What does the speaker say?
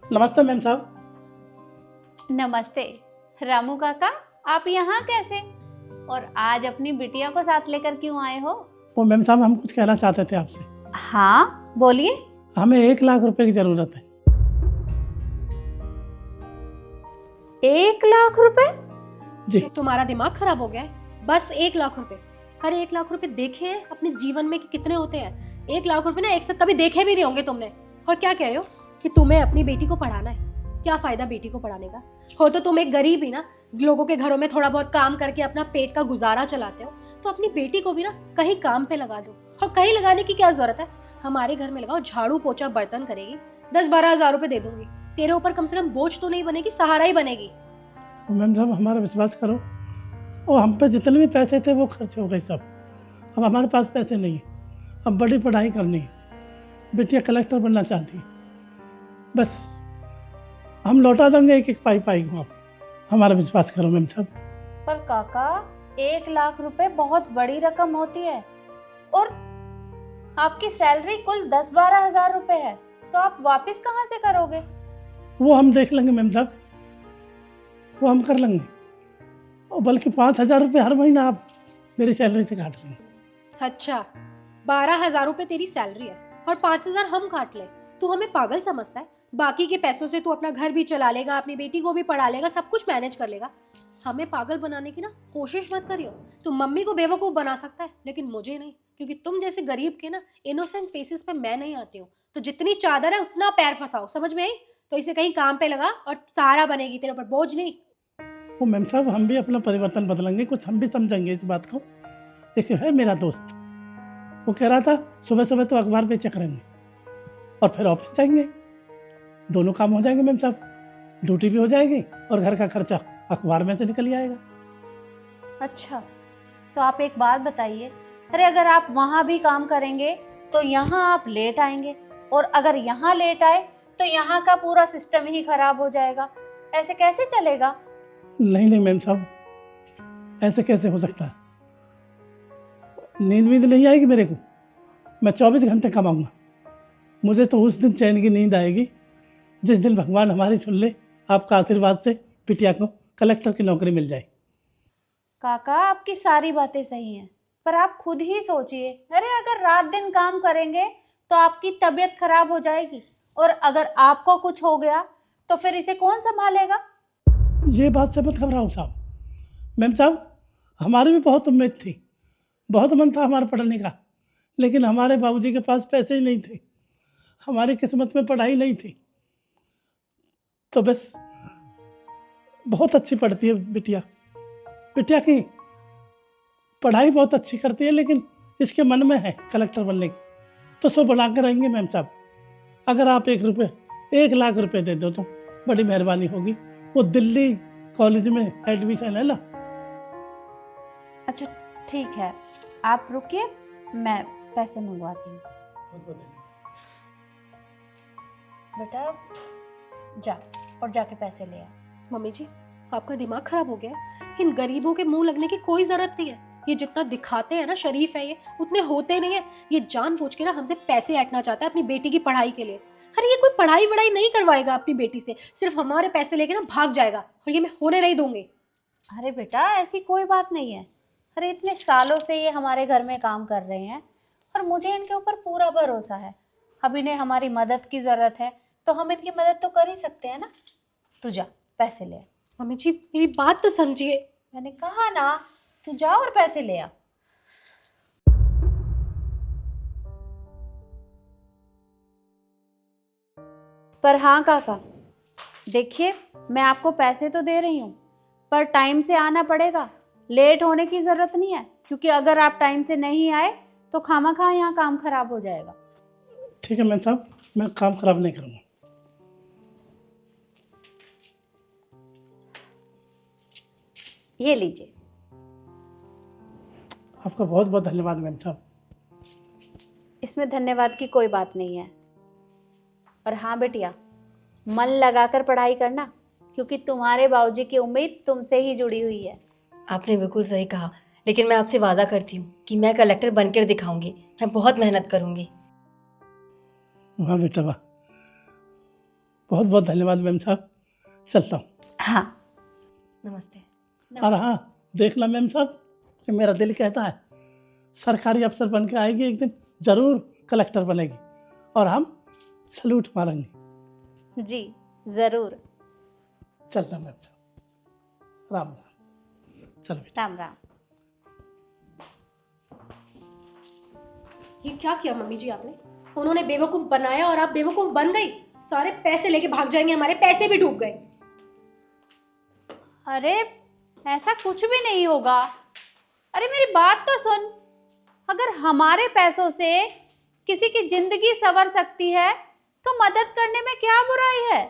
नमस्ते मैम साहब। नमस्ते रामू काका, आप यहाँ कैसे? और आज अपनी बिटिया को साथ लेकर क्यों आए हो? वो मैम साहब, हम कुछ कहना चाहते थे आपसे। हाँ बोलिए। हमें 1 लाख रुपए की ज़रूरत है। 1 लाख रुपए? जी। तुम्हारा दिमाग खराब हो गया है? बस 1 लाख रुपए? अरे 1 लाख रुपए देखे हैं अपने जीवन में कि कितने होते हैं? 1 लाख रुपए ना एक साथ कभी देखे भी नहीं होंगे तुमने। और क्या कह रहे हो कि तुम्हें अपनी बेटी को पढ़ाना है? क्या फायदा बेटी को पढ़ाने का? हो तो तुम एक गरीब ही ना, लोगों के घरों में थोड़ा बहुत काम करके अपना पेट का गुजारा चलाते हो, तो अपनी बेटी को भी ना कहीं काम पे लगा दो। और कहीं लगाने की क्या जरूरत है? हमारे घर में लगाओ, झाड़ू पोछा बर्तन करेगी, 10-12 हजार रुपए दे दूंगी। तेरे ऊपर कम से कम बोझ तो नहीं बनेगी, सहारा ही बनेगी। मैम साहब, हमारा विश्वास करो, और हम पे जितने भी पैसे थे वो खर्च हो गए सब। अब हमारे पास पैसे नहीं है। अब बड़ी पढ़ाई करनी है, बेटिया कलेक्टर बनना चाहती है। बस हम लौटा देंगे एक एक पाई पाई को। आप हमारा विश्वास करो मैम साहब। पर काका 1 लाख रुपए बहुत बड़ी रकम होती है, और आपकी सैलरी कुल 10-12 हजार रुपए है, तो आप वापस कहाँ से करोगे? वो हम देख लेंगे मैम साहब, वो हम कर लेंगे। और बल्कि 5,000 रुपये हर महीना आप मेरी सैलरी से काट लेंगे। अच्छा, 12 हजार रुपए तेरी सैलरी है और 5 हजार हम काट ले? तू हमें पागल समझता है? बाकी के पैसों से तू अपना घर भी चला लेगा, अपनी बेटी को भी पढ़ा लेगा, सब कुछ मैनेज कर लेगा। हमें पागल बनाने की ना कोशिश मत करियो। तू मम्मी को बेवकूफ बना सकता है, लेकिन मुझे नहीं, क्योंकि तुम जैसे गरीब के ना इनोसेंट फेसेस पे मैं नहीं आती हूँ। तो जितनी चादर है उतना पैर फंसाओ, समझ में आई? तो इसे कहीं काम पे लगा और सहारा बनेगी, तेरे ऊपर बोझ नहीं। वो मैम साहब, हम भी अपना परिवर्तन बदलेंगे, कुछ हम भी समझेंगे इस बात को। एक है मेरा दोस्त, वो कह रहा था सुबह सुबह तो अखबार बेचा करेंगे और फिर ऑफिस जाएंगे, दोनों काम हो जाएंगे मैम साहब। ड्यूटी भी हो जाएगी और घर का खर्चा अखबार में से निकल ही आएगा। अच्छा, तो आप एक बात बताइए, अरे अगर आप वहाँ भी काम करेंगे तो यहाँ आप लेट आएंगे, और अगर यहाँ लेट आए तो यहाँ का पूरा सिस्टम ही खराब हो जाएगा। ऐसे कैसे चलेगा? नहीं नहीं मैम साहब, ऐसे कैसे हो सकता है? नींद वींद नहीं आएगी मेरे को। मैं 24 घंटे कमाऊंगा। मुझे तो उस दिन चैन की नींद आएगी जिस दिन भगवान हमारी सुन ले, आपका आशीर्वाद से बिटिया को कलेक्टर की नौकरी मिल जाए। काका आपकी सारी बातें सही हैं, पर आप खुद ही सोचिए, अरे अगर रात दिन काम करेंगे तो आपकी तबीयत खराब हो जाएगी, और अगर आपको कुछ हो गया तो फिर इसे कौन संभालेगा? ये बात से मत घबराओ साहब। मैम साहब, हमारी भी बहुत उम्मीद थी, बहुत मन था हमारा पढ़ने का, लेकिन हमारे बाबूजी के पास पैसे ही नहीं थे, हमारी किस्मत में पढ़ाई नहीं थी। तो बस बहुत अच्छी पढ़ती है बिटिया, बिटिया की पढ़ाई बहुत अच्छी करती है, लेकिन इसके मन में है कलेक्टर बनने की, तो सो बना कर रहेंगे मैम साहब। अगर आप 1 लाख रुपए दे दो तो बड़ी मेहरबानी होगी। वो दिल्ली कॉलेज में एडमिशन है ना। अच्छा ठीक है, आप रुकिए, मैं पैसे मंगवाती हूँ। बेटा जा और जाके पैसे ले आ। मम्मी जी, आपका दिमाग खराब हो गया है? इन गरीबों के मुंह लगने की कोई जरूरत नहीं है। ये जितना दिखाते हैं ना शरीफ है, ये उतने होते नहीं है। ये जानबूझ के ना हमसे पैसे ऐंठना चाहता है अपनी बेटी की पढ़ाई के लिए। अरे ये कोई पढ़ाई वढ़ाई नहीं करवाएगा अपनी बेटी से, सिर्फ हमारे पैसे लेके ना भाग जाएगा, और ये मैं होने नहीं दूंगी। अरे बेटा ऐसी कोई बात नहीं है, अरे इतने सालों से ये हमारे घर में काम कर रहे हैं और मुझे इनके ऊपर पूरा भरोसा है। अब इन्हें हमारी मदद की ज़रूरत है तो हम इनकी मदद तो कर ही सकते हैं ना। तू जा पैसे ले आ। मम्मी जी मेरी बात तो समझिए। मैंने कहा ना, तू जा और पैसे ले आ। पर हाँ काका, देखिए मैं आपको पैसे तो दे रही हूँ, पर टाइम से आना पड़ेगा, लेट होने की ज़रूरत नहीं है, क्योंकि अगर आप टाइम से नहीं आए तो खामखा यहाँ काम खराब हो जाएगा। ठीक है मैम साहब, मैं काम खराब नहीं करूँगा। ये लीजिए। आपका बहुत बहुत धन्यवाद मैम साहब। इसमें धन्यवाद की कोई बात नहीं है। और हाँ बेटिया, मन लगाकर पढ़ाई करना, क्योंकि तुम्हारे बाबूजी की उम्मीद तुमसे ही जुड़ी हुई है। आपने बिल्कुल सही कहा, लेकिन मैं आपसे वादा करती हूँ कि मैं कलेक्टर बनकर दिखाऊंगी। मैं बहुत मेहनत करूंगी। वाह बेटा वाह, बहुत बहुत धन्यवाद मैम साहब, चलता हूँ। हाँ नमस्ते। और हाँ, देखना मैम साहब कि मेरा दिल कहता है सरकारी अफसर बन के आएगी एक दिन, ज़रूर कलेक्टर बनेगी और हम सलूट मारेंगे। जी ज़रूर। चलता मैम साहब, राम राम। चलो बेटा। राम राम। ये क्या किया मम्मी जी आपने? उन्होंने बेवकूफ बनाया और आप बेवकूफ बन गई। सारे पैसे लेके भाग जाएंगे, हमारे पैसे भी डूब गए। अरे ऐसा कुछ भी नहीं होगा। अरे मेरी बात तो सुन, अगर हमारे पैसों से किसी की जिंदगी संवर सकती है तो मदद करने में क्या बुराई है।